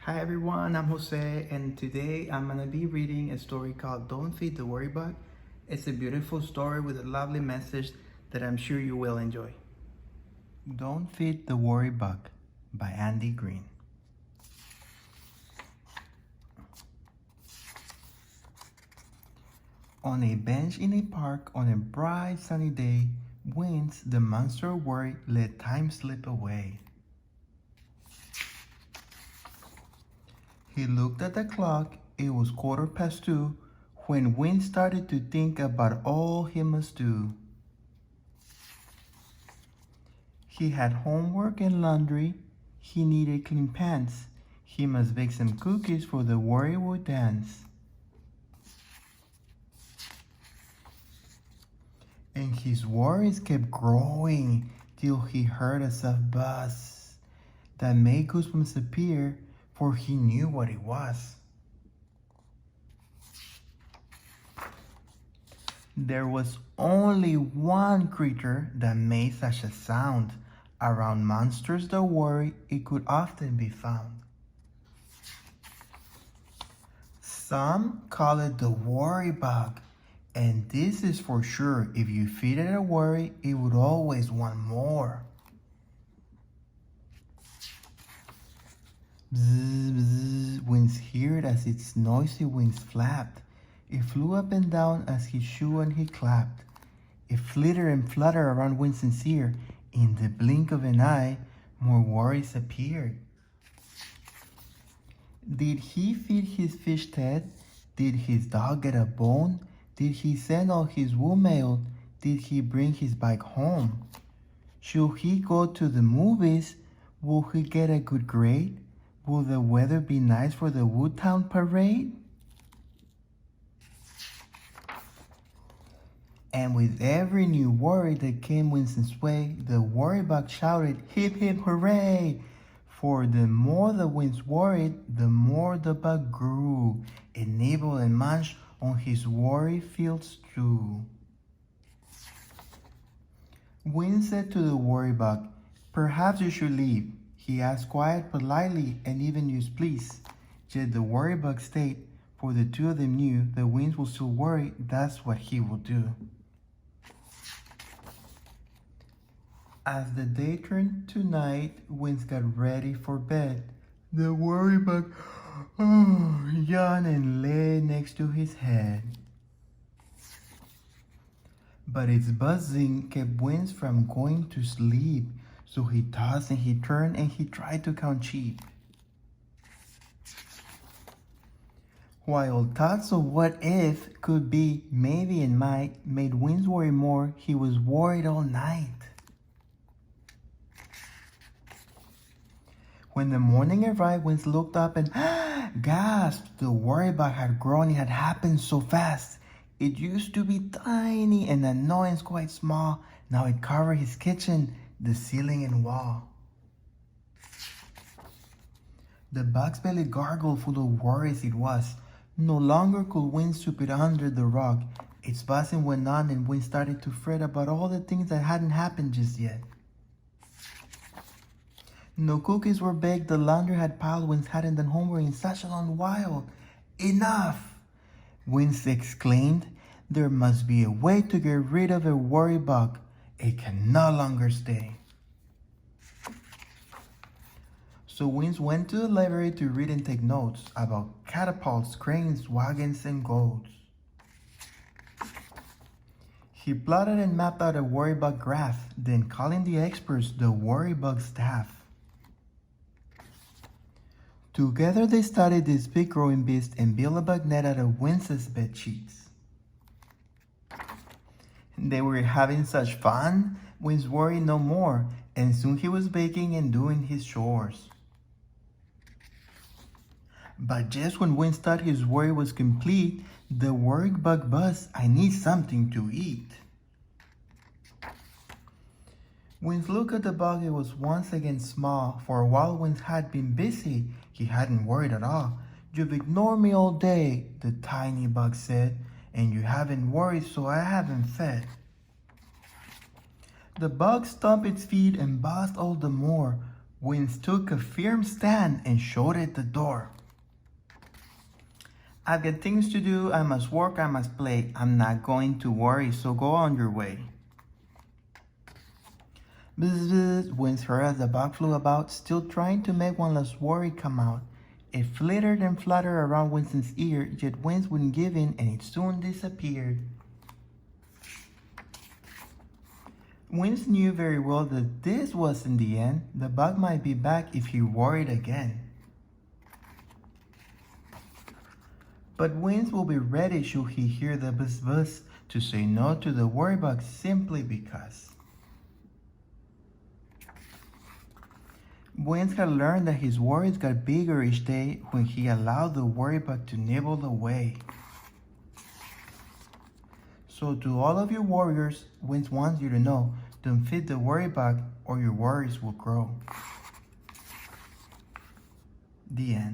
Hi everyone, I'm Jose, and today I'm gonna be reading a story called Don't Feed the WorryBug. It's a beautiful story with a lovely message that I'm sure you will enjoy. Don't Feed the WorryBug by Andi Green. On a bench in a park on a bright sunny day, Winds, the monster of worry, let time slip away. He looked at the clock. It was 2:15 when Win started to think about all he must do. He had homework and laundry. He needed clean pants. He must bake some cookies for the worrywood dance. And his worries kept growing till he heard a soft buzz that made goosebumps appear, for he knew what it was. There was only one creature that made such a sound. Around monsters that worry, it could often be found. Some call it the worry bug, and this is for sure. If you feed it a worry, it would always want more. Bzz, bzz, Winds heard as its noisy wings flapped. It flew up and down as he shoo and he clapped. It flittered and fluttered around Winston's ear. In the blink of an eye, more worries appeared. Did he feed his fish Ted? Did his dog get a bone? Did he send all his wool mail? Did he bring his bike home? Should he go to the movies? Will he get a good grade? Will the weather be nice for the Woodtown parade? And with every new worry that came Winston's way, the worrybug shouted, "Hip hip hooray!" For the more the winds worried, the more the bug grew, and nibbled and munched on his worry fields too. Wind said to the worrybug, "Perhaps you should leave." He asked quite politely and even used please. Yet the worrybug stayed, for the two of them knew the winds will still worry. That's what he will do. As the day turned to night, Winds got ready for bed. The worrybug yawned and lay next to his head. But its buzzing kept Winds from going to sleep, so he tossed and he turned and he tried to count sheep. While thoughts of what if, could be, maybe and might made Winds worry more, he was worried all night. When the morning arrived, Winds looked up and gasped. The worrybug had grown. It had happened so fast. It used to be tiny and annoyance quite small. Now it covered his kitchen, the ceiling and wall. The bug's belly gargled full of worries it was. No longer could Wind sweep it under the rug. Its buzzing went on and Wind started to fret about all the things that hadn't happened just yet. No cookies were baked, the laundry had piled, Winds hadn't done homework in such a long while. Enough! Winds exclaimed. There must be a way to get rid of a worry bug. It can no longer stay. So Winds went to the library to read and take notes about catapults, cranes, wagons, and goats. He plotted and mapped out a worrybug graph, then calling the experts, the worrybug staff. Together they studied this big growing beast and built a bug net out of Winds' bed sheets. They were having such fun, Winds worried no more, and soon he was baking and doing his chores. But just when Winds thought his worry was complete, the worrybug buzzed, "I need something to eat." Winds looked at the bug. It was once again small. For a while Winds had been busy. He hadn't worried at all. "You've ignored me all day," the tiny bug said, "and you haven't worried, so I haven't fed." The bug stomped its feet and buzzed all the more. Wins took a firm stand and showed at the door. I've got things to do, I must work, I must play. I'm not going to worry, so go on your way. Bzz, bzz, Wins heard as the bug flew about, still trying to make one less worry come out. It flittered and fluttered around Winston's ear, yet Wins wouldn't give in and it soon disappeared. Wins knew very well that this wasn't the end. The bug might be back if he worried again. But Wins will be ready should he hear the buzz buzz to say no to the worry bug simply because. Wins had learned that his worries got bigger each day when he allowed the worry bug to nibble away. So to all of you warriors, Wins wants you to know, don't feed the worry bug or your worries will grow. The end.